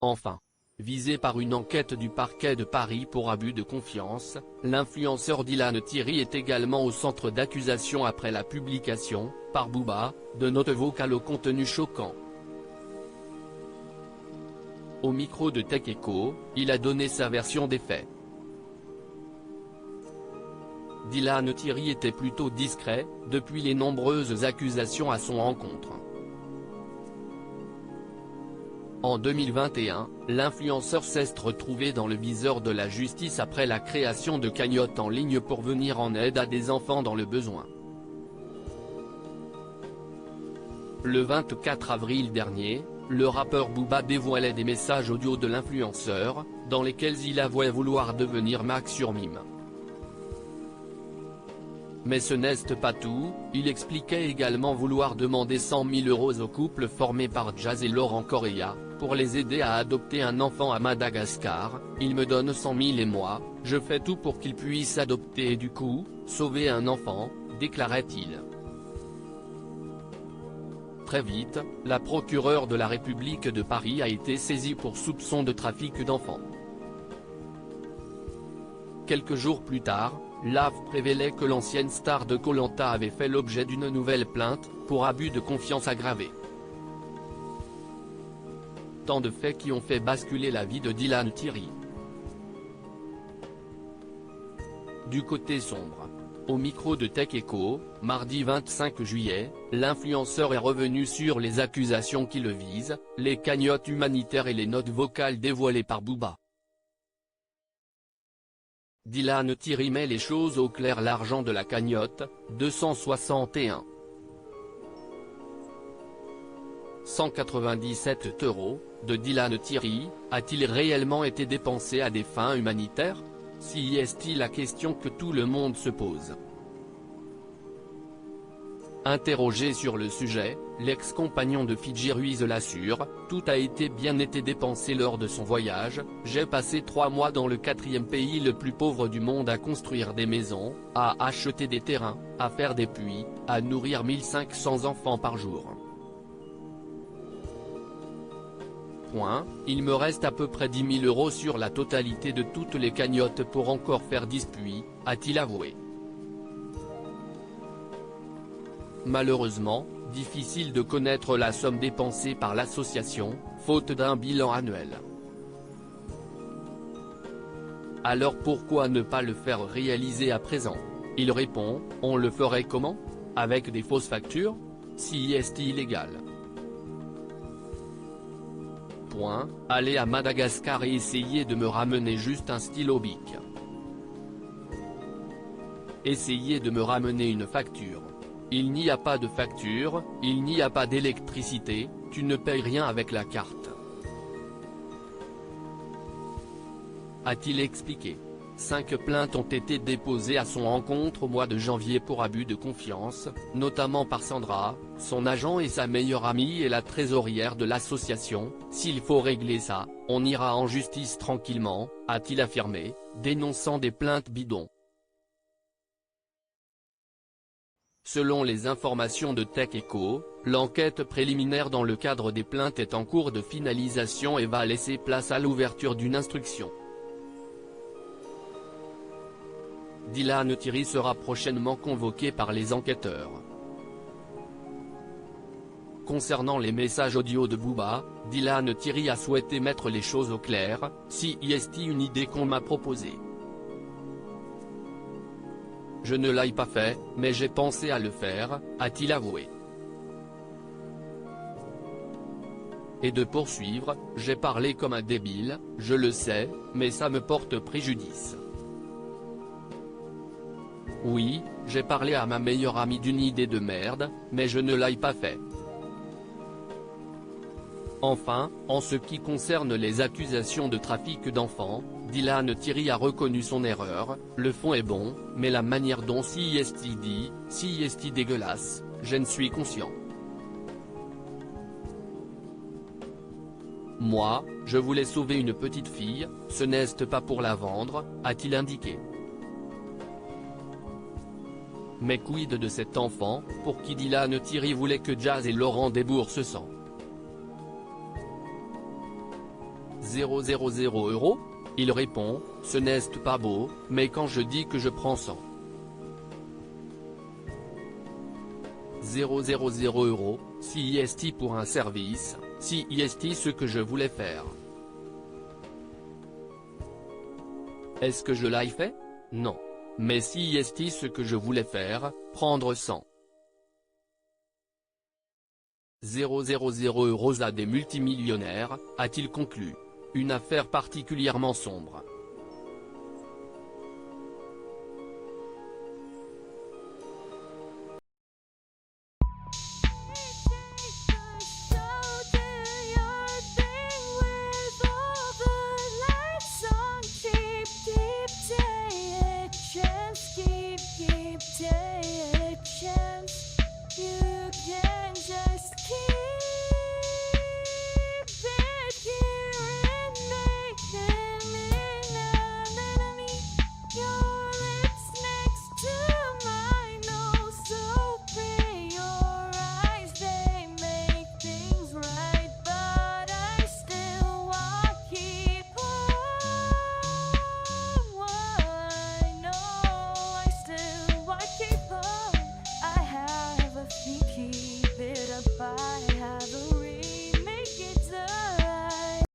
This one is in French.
Enfin, visé par une enquête du parquet de Paris pour abus de confiance, l'influenceur Dylan Thierry est également au centre d'accusation après la publication, par Booba, de notes vocales au contenu choquant. Au micro de Tech Echo, il a donné sa version des faits. Dylan Thierry était plutôt discret, depuis les nombreuses accusations à son encontre. En 2021, l'influenceur s'est retrouvé dans le viseur de la justice après la création de cagnottes en ligne pour venir en aide à des enfants dans le besoin. Le 24 avril dernier, le rappeur Booba dévoilait des messages audio de l'influenceur, dans lesquels il avouait vouloir devenir Max sur Mime. Mais ce n'est pas tout, il expliquait également vouloir demander 100 000 € au couple formé par Jazz et Laurent Correia, pour les aider à adopter un enfant à Madagascar. Il me donne 100 000 et moi, je fais tout pour qu'il puisse adopter et du coup, sauver un enfant, déclarait-il. Très vite, la procureure de la République de Paris a été saisie pour soupçon de trafic d'enfants. Quelques jours plus tard, l'AF révélait que l'ancienne star de Koh-Lanta avait fait l'objet d'une nouvelle plainte, pour abus de confiance aggravé. Tant de faits qui ont fait basculer la vie de Dylan Thierry. Du côté sombre. Au micro de Tech Echo, mardi 25 juillet, l'influenceur est revenu sur les accusations qui le visent, les cagnottes humanitaires et les notes vocales dévoilées par Booba. Dylan Thierry met les choses au clair. L'argent de la cagnotte, 261 197 € de Dylan Thierry, a-t-il réellement été dépensé à des fins humanitaires? Si est-il la question que tout le monde se pose. Interrogé sur le sujet, l'ex-compagnon de Fidji Ruiz l'assure, tout a bien été dépensé lors de son voyage. J'ai passé 3 mois dans le 4e pays le plus pauvre du monde à construire des maisons, à acheter des terrains, à faire des puits, à nourrir 1500 enfants par jour. Il me reste à peu près 10 000 € sur la totalité de toutes les cagnottes pour encore faire 10 puits, a-t-il avoué. Malheureusement, difficile de connaître la somme dépensée par l'association, faute d'un bilan annuel. Alors pourquoi ne pas le faire réaliser à présent? Il répond, on le ferait comment? Avec des fausses factures? Si est illégal. Aller à Madagascar et essayer de me ramener juste un stylo bic. Essayer de me ramener une facture. Il n'y a pas de facture, il n'y a pas d'électricité, tu ne payes rien avec la carte. A-t-il expliqué. 5 plaintes ont été déposées à son encontre au mois de janvier pour abus de confiance, notamment par Sandra, son agent et sa meilleure amie et la trésorière de l'association. S'il faut régler ça, on ira en justice tranquillement, a-t-il affirmé, dénonçant des plaintes bidons. Selon les informations de Tech Echo, l'enquête préliminaire dans le cadre des plaintes est en cours de finalisation et va laisser place à l'ouverture d'une instruction. Dylan Thierry sera prochainement convoqué par les enquêteurs. Concernant les messages audio de Booba, Dylan Thierry a souhaité mettre les choses au clair. Si est une idée qu'on m'a proposée. Je ne l'ai pas fait, mais j'ai pensé à le faire, a-t-il avoué. Et de poursuivre, j'ai parlé comme un débile, je le sais, mais ça me porte préjudice. Oui, j'ai parlé à ma meilleure amie d'une idée de merde, mais je ne l'ai pas fait. Enfin, en ce qui concerne les accusations de trafic d'enfants, Dylan Thierry a reconnu son erreur. Le fond est bon, mais la manière dont si est dégueulasse, je ne suis conscient. Moi, je voulais sauver une petite fille, ce n'est pas pour la vendre, a-t-il indiqué. Mais quid de cet enfant, pour qui Dylan Thierry voulait que Jazz et Laurent déboursent 100 000 €. Il répond, ce n'est pas beau, mais quand je dis que je prends 100 000 €, si est pour un service, si est ce que je voulais faire. Est-ce que je l'ai fait? Non. Mais si est ce que je voulais faire, prendre 100 000 € à des multimillionnaires, a-t-il conclu. Une affaire particulièrement sombre.